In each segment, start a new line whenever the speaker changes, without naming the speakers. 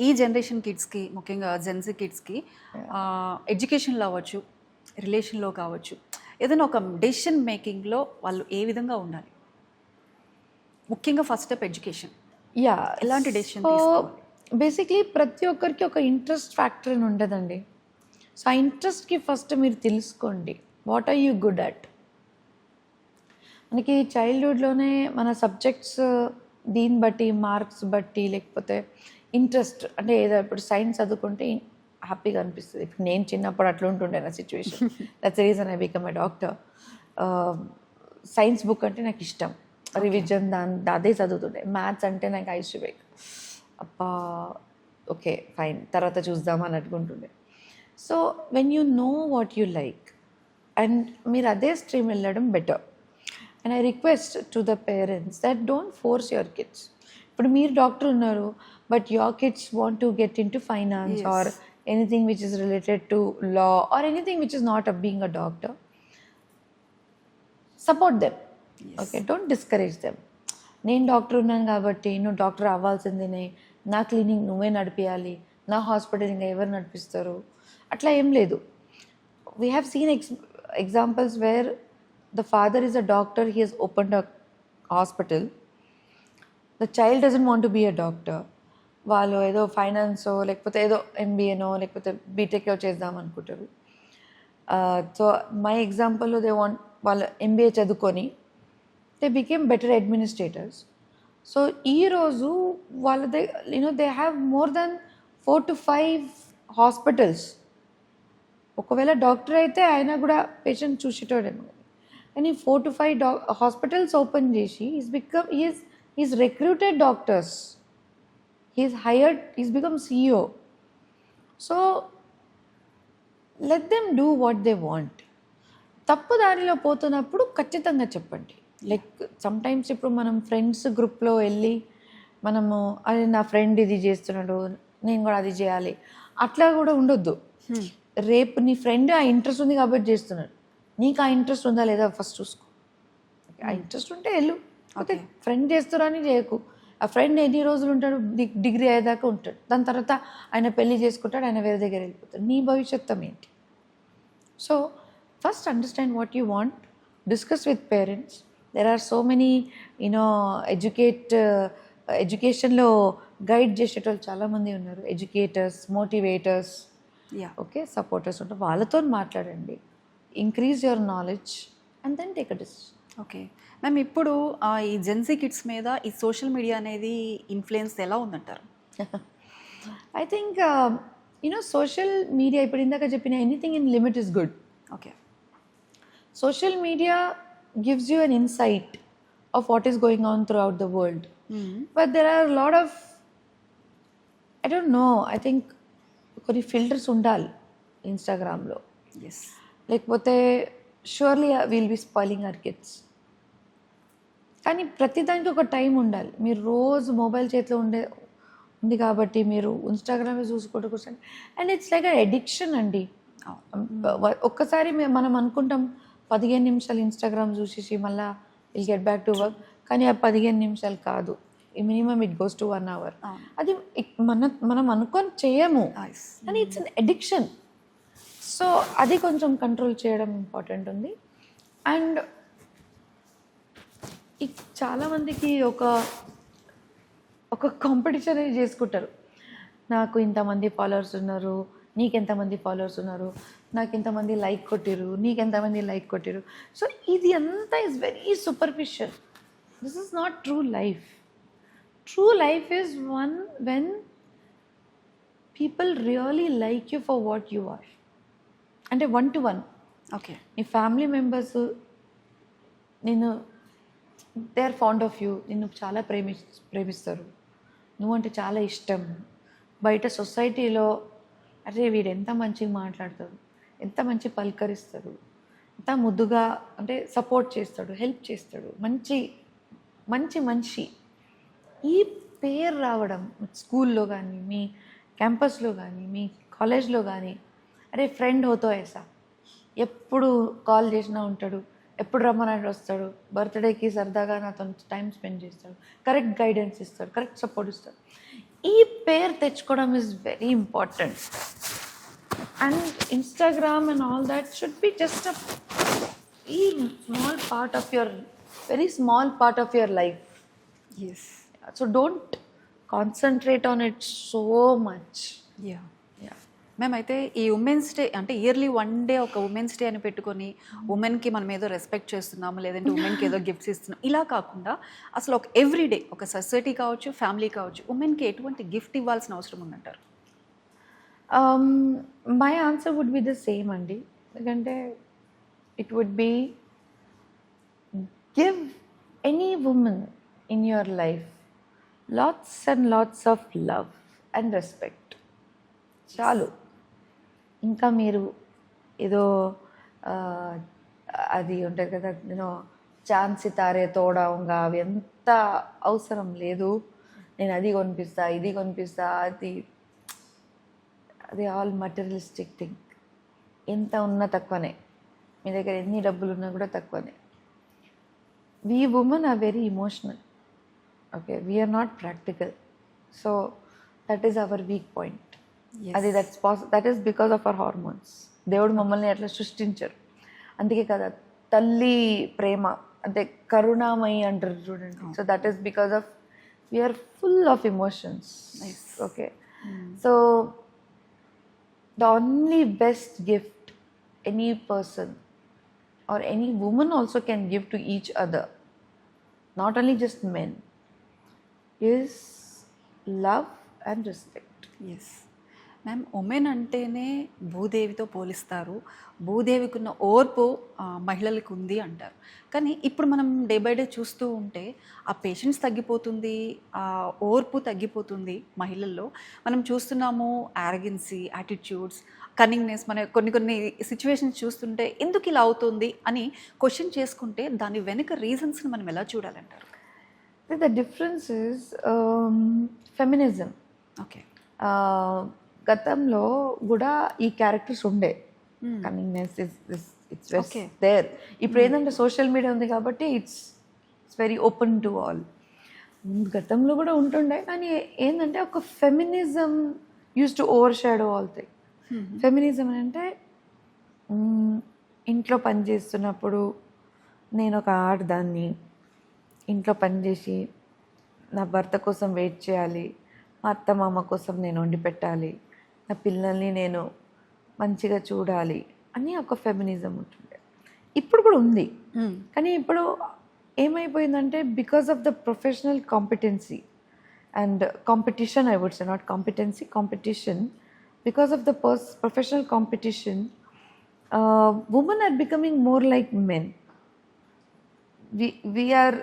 ఈ జనరేషన్ కిడ్స్కి, ముఖ్యంగా జెన్సీ కిడ్స్కి ఎడ్యుకేషన్లో అవ్వచ్చు, రిలేషన్లో కావచ్చు, ఏదైనా ఒక డెసిషన్ మేకింగ్లో వాళ్ళు ఏ విధంగా ఉండాలి? ముఖ్యంగా ఫస్ట్ స్టెప్ ఎడ్యుకేషన్.
యా
ఎలాంటి డెసిషన్
సో
తీసుకోవాలి?
బేసిక్లీ ప్రతి ఒక్కరికి ఒక ఇంట్రెస్ట్ ఫ్యాక్టర్ అని ఉంటుందండి. సో ఆ ఇంట్రెస్ట్కి ఫస్ట్ మీరు తెలుసుకోండి, what are you good at. మనకి చైల్డ్హుడ్లోనే మన సబ్జెక్ట్స్ దీన్ని బట్టి, మార్క్స్ బట్టి, లేకపోతే ఇంట్రెస్ట్ అంటే ఏదో ఇప్పుడు సైన్స్ చదువుకుంటే హ్యాపీగా అనిపిస్తుంది. ఇప్పుడు నేను చిన్నప్పుడు అట్లా ఉంటుండే నా situation. That's the reason I become a doctor. Science book అంటే నాకు ఇష్టం, రివిజన్ అదే చదువుతుండే. మ్యాథ్స్ అంటే నాకు ఐషివేక్ అబ్బా ఓకే ఫైన్ తర్వాత చూద్దామని అనుకుంటుండే. So when you know what you like and మీరు అదే స్ట్రీమ్ వెళ్ళడం better. And I request to the parents that don't force your kids. ఇప్పుడు మీరు డాక్టర్ ఉన్నారు, but your kids want to get in to finance or anything which is related to law or anything which is not being a doctor. Support them, okay, don't discourage them. నేను doctor ఉన్నాను కాబట్టి నువ్వు doctor అవ్వాల్సిందేనే, నా clinic నువ్వే నడిపించాలి, నా hospital ఇంకా ఎవరు నడిపిస్తారు, అట్లా ఏం లేదు. We have seen examples where the father is a doctor, he has opened a hospital. The child doesn't want to be a doctor. వాళ్ళు ఏదో ఫైనాన్సో లేకపోతే ఏదో ఎంబీఏనో లేకపోతే బీటెక్లో చేద్దాం అనుకుంటారు. సో మై ఎగ్జాంపుల్లో వాళ్ళు ఎంబీఏ చదువుకొని they became better administrators. So ఈరోజు వాళ్ళ they have more than 4 to 5 hospitals. ఒకవేళ డాక్టర్ అయితే ఆయన కూడా పేషెంట్ చూసేటోడేమో, కానీ 4 to 5 హాస్పిటల్స్ ఓపెన్ చేసి is recruited doctors, is become CEO. So let them do what they want. తప్పు దారిలో పోతున్నప్పుడు ఖచ్చితంగా చెప్పండి. లైక్ సమ్టైమ్స్ ఇప్పుడు మనం ఫ్రెండ్స్ గ్రూప్లో వెళ్ళి మనము అది నా ఫ్రెండ్ ఇది చేస్తున్నాడు నేను కూడా అది చేయాలి అట్లా కూడా ఉండొద్దు. రేపు నీ ఫ్రెండ్ ఆ ఇంట్రెస్ట్ ఉంది కాబట్టి చేస్తున్నాడు, నీకు ఆ ఇంట్రెస్ట్ ఉందా లేదా ఫస్ట్ చూసుకో. ఆ ఇంట్రెస్ట్ ఉంటే వెళ్ళు, ఓకే. ఫ్రెండ్ చేస్తారని చేయకు. ఆ ఫ్రెండ్ ఎన్ని రోజులు ఉంటాడు, డిగ్రీ అయ్యేదాకా ఉంటాడు, దాని తర్వాత ఆయన పెళ్లి చేసుకుంటాడు, ఆయన వేరే దగ్గర వెళ్ళిపోతాడు, నీ భవిష్యత్తు ఏంటి? So first understand what you want, discuss with parents. There are so many ఎడ్యుకేషన్లో గైడ్ చేసేటోళ్ళు చాలామంది ఉన్నారు, ఎడ్యుకేటర్స్, మోటివేటర్స్, ఓకే, సపోర్టర్స్ ఉంటారు. వాళ్ళతో మాట్లాడండి, increase your knowledge and then take a decision.
Okay ma'am, ఇప్పుడు ఈ జెన్సీ కిడ్స్ మీద ఈ సోషల్ మీడియా అనేది ఇన్ఫ్లుయెన్స్ ఎలా ఉందంటారు?
ఐ థింక్ సోషల్ మీడియా ఇప్పుడు ఇందాక చెప్పిన anything in limit is good.
Okay,
social media gives you an insight of what is going on throughout the world, but there are lot of I don't know, I think కొన్ని filters ఉండాలి ఇన్స్టాగ్రామ్లో.
Yes, లేకపోతే
surely will be spoiling our kids. కానీ ప్రతిదానికి ఒక time ఉండాలి. మీరు రోజు మొబైల్ చేతిలో ఉంది కాబట్టి మీరు ఇన్స్టాగ్రామే చూసుకుంటూ కూర్చోండి, and it's like a addiction అండి. ఒక్కసారి మనం అనుకుంటాం 15 నిమిషాలు ఇన్స్టాగ్రామ్ చూసేసి మళ్ళీ will get back to work, కానీ ఆ 15 నిమిషాలు కాదు, minimum it goes to 1 hour. అది మనం అనుకొని చేయము, కానీ ఇట్స్ అన్ ఎడిక్షన్. సో అది కొంచెం కంట్రోల్ చేయడం ఇంపార్టెంట్ ఉంది. అండ్ చాలామందికి ఒక కాంపిటీషన్ అనేది చేసుకుంటారు, నాకు ఇంతమంది ఫాలోవర్స్ ఉన్నారు, నీకెంతమంది ఫాలోవర్స్ ఉన్నారు, నాకు ఇంతమంది లైక్ కొట్టిరు, నీకెంతమంది లైక్ కొట్టిరు. సో ఇది అంతా is very superficial. This is not true life. True life is one when people really like you for what you are. అంటే 1-to-1.
ఓకే,
నీ family members they are fond of you, నిన్ను చాలా ప్రేమిస్తారు, నువ్వంటే చాలా ఇష్టం. బయట సొసైటీలో అరే వీడు ఎంత మంచిగా మాట్లాడతాడు, ఎంత మంచి పలకరిస్తాడు, ఎంత ముద్దుగా అంటే సపోర్ట్ చేస్తాడు, హెల్ప్ చేస్తాడు, మంచి మంచి మనిషి, ఈ పేరు రావడం స్కూల్లో కానీ, మీ క్యాంపస్లో కానీ, మీ కాలేజ్లో కానీ, అరే ఫ్రెండ్ హోతో ఐసా, ఎప్పుడు కాల్ చేసినా ఉంటాడు, ఎప్పుడు రమ్మని వస్తాడు, బర్త్డేకి సరదాగా నాతో టైం స్పెండ్ చేస్తాడు, కరెక్ట్ గైడెన్స్ ఇస్తాడు, కరెక్ట్ సపోర్ట్ ఇస్తాడు. ఈ పేరు తెచ్చుకోవడం is very important. And Instagram and all that should be just a small part of your, very small part of your life.
Yes.
So don't concentrate on it so much.
Yeah. మేమైతే ఈ women's day అంటే yearly 1 day ఒక women's day అని పెట్టుకొని ఉమెన్కి మనం ఏదో respect చేస్తున్నాము, లేదంటే ఉమెన్కి ఏదో గిఫ్ట్స్ ఇస్తున్నాం, ఇలా కాకుండా అసలు ఒక ఎవ్రీ డే ఒక సొసైటీ కావచ్చు, ఫ్యామిలీ కావచ్చు, ఉమెన్కి ఎటువంటి గిఫ్ట్ ఇవ్వాల్సిన అవసరం ఉందంటారు?
My answer would be the same అండి. ఎందుకంటే it would be, give any woman in your life lots and lots of love and respect. చాలు. ఇంకా మీరు ఏదో అది ఉంటుంది కదా, నేను చాంద్ సితారే తోడాంగా, అవి ఎంత అవసరం లేదు. నేను అది కొనిపిస్తా, ఇది కొనిపిస్తా, అది ఆల్ మటీరియలిస్టిక్ థింగ్. ఎంత ఉన్నా తక్కువనే, మీ దగ్గర ఎన్ని డబ్బులు ఉన్నా కూడా తక్కువనే. We women are very emotional. Okay, we are not practical. So that is our weak point.
Yes.
అది that is because of our hormones. దేవుడు మమ్మల్ని అట్లా సృష్టించారు. అందుకే కదా తల్లి ప్రేమ అంటే కరుణామయి అంటారు చూడండి. So that is because of we are full of emotions. Okay, so the only best gift any person or any woman also can give to each other, not only just men, is love and respect.
Yes ma'am, women అంటేనే భూదేవితో పోలిస్తారు. భూదేవికి ఉన్న ఓర్పు మహిళలకు ఉంది అంటారు. కానీ ఇప్పుడు మనం డే బై డే చూస్తూ ఉంటే ఆ పేషెన్స్ తగ్గిపోతుంది, ఆ ఓర్పు తగ్గిపోతుంది మహిళల్లో. మనం చూస్తున్నాము యారగెన్సీ, యాటిట్యూడ్స్, కన్నింగ్నెస్. మన కొన్ని సిచ్యువేషన్స్ చూస్తుంటే ఎందుకు ఇలా అవుతుంది అని క్వశ్చన్ చేసుకుంటే దాని వెనుక రీజన్స్ని మనం ఎలా చూడాలంటారు?
The difference is feminism.
Okay,
గతంలో కూడా ఈ క్యారెక్టర్స్ ఉండే. Cunningness it's there. ఇప్పుడు ఏంటంటే సోషల్ మీడియా ఉంది కాబట్టి it's very open to all. గతంలో కూడా ఉంటుండే, కానీ ఏంటంటే ఒక feminism use to overshadow all thing. Feminism అంటే ఇంట్లో పని చేస్తున్నప్పుడు నేను ఒక ఆడదాన్ని, ఇంట్లో పనిచేసి నా భర్త కోసం వెయిట్ చేయాలి, మా అత్త మామ కోసం నేను వండి పెట్టాలి, నా పిల్లల్ని నేను మంచిగా చూడాలి అని ఒక ఫెమినిజం ఉంటుండే. ఇప్పుడు కూడా ఉంది, కానీ ఇప్పుడు ఏమైపోయిందంటే because of the professional competency and competition, I would say not competency, competition, because of the professional competition, women are becoming more like men. We are,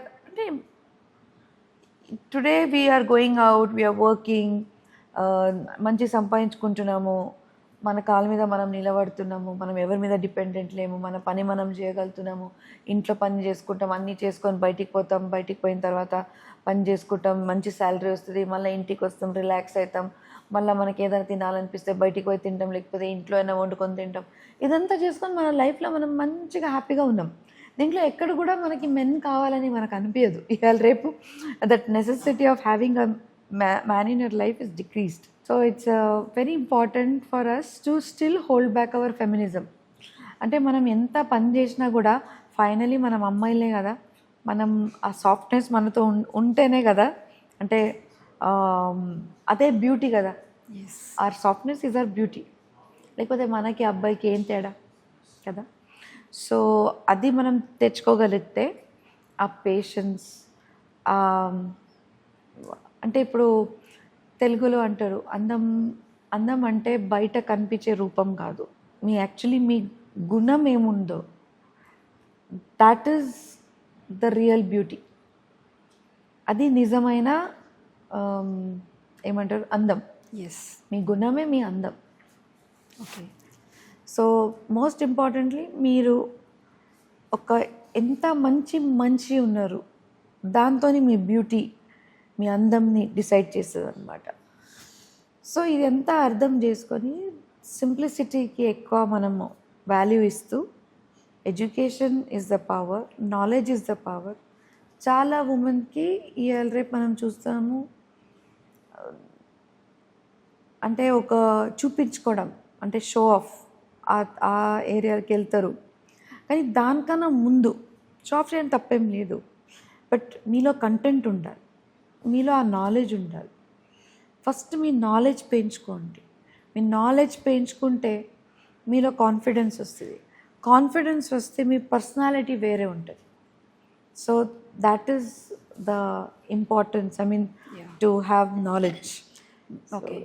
today we are going out, we are working, మంచి సంపాదించుకుంటున్నాము, మన కాళ్ళ మీద మనం నిలబడుతున్నాము, మనం ఎవరి మీద dependent లేము, మన పని మనం చేయగలుగుతున్నాము, ఇంట్లో పని చేసుకుంటాం, అన్నీ చేసుకొని బయటికి పోతాం, బయటికి పోయిన తర్వాత పని చేసుకుంటాం, మంచి శాలరీ వస్తుంది, మళ్ళీ ఇంటికి వస్తాం, రిలాక్స్ అవుతాం, మళ్ళీ మనకి ఏదైనా తినాలనిపిస్తే బయటికి పోయి తింటాం, లేకపోతే ఇంట్లో అయినా వండుకొని తింటాం. ఇదంతా చేసుకొని మన లైఫ్లో మనం మంచిగా హ్యాపీగా ఉన్నాం. దీంట్లో ఎక్కడ కూడా మనకి మెన్ కావాలని మనకు అనిపించదు. ఇవాళ రేపు that necessity of having a man in your life is decreased. So it's very important for us to still hold back our feminism. అంటే మనం ఎంత పని చేసినా కూడా ఫైనలీ మనం అమ్మాయిలే కదా, మనం ఆ సాఫ్ట్నెస్ మనతో ఉంటేనే కదా, అంటే అదే బ్యూటీ కదా. Our softness is our beauty. లేకపోతే మనకి అబ్బాయికి ఏం తేడా కదా. సో అది మనం తెచ్చుకోగలిగితే ఆ పేషెన్స్, అంటే ఇప్పుడు తెలుగులో అంటారు అందం, అందం అంటే బయట కనిపించే రూపం కాదు, మీ యాక్చువల్లీ మీ గుణం ఏముందో that is the real beauty. అది నిజమైన ఏమంటారు అందం.
ఎస్,
మీ గుణమే మీ అందం.
ఓకే.
సో మోస్ట్ ఇంపార్టెంట్లీ మీరు ఒక ఎంత మంచి ఉన్నారు, దాంతో మీ బ్యూటీ, మీ అందంని డిసైడ్ చేస్తుంది అనమాట. సో ఇదంతా అర్థం చేసుకొని సింప్లిసిటీకి ఎక్కువ మనము వాల్యూ ఇస్తూ, education is the power, knowledge is the power. చాలా ఉమెన్కి ఇవాళ రేపు మనం చూస్తాము అంటే ఒక చూపించుకోవడం, అంటే షో ఆఫ్ ఆ ఏరియాకి వెళ్తారు. కానీ దానికన్నా ముందు షో ఆఫ్ చేయడం తప్పేం లేదు, బట్ మీలో కంటెంట్ ఉండాలి, మీలో ఆ నాలెడ్జ్ ఉండాలి. ఫస్ట్ మీ నాలెడ్జ్ పెంచుకోండి. మీ నాలెడ్జ్ పెంచుకుంటే మీలో కాన్ఫిడెన్స్ వస్తుంది. కాన్ఫిడెన్స్ వస్తే మీ పర్సనాలిటీ వేరే ఉంటుంది. So that is the importance, I mean, to have knowledge.
Okay,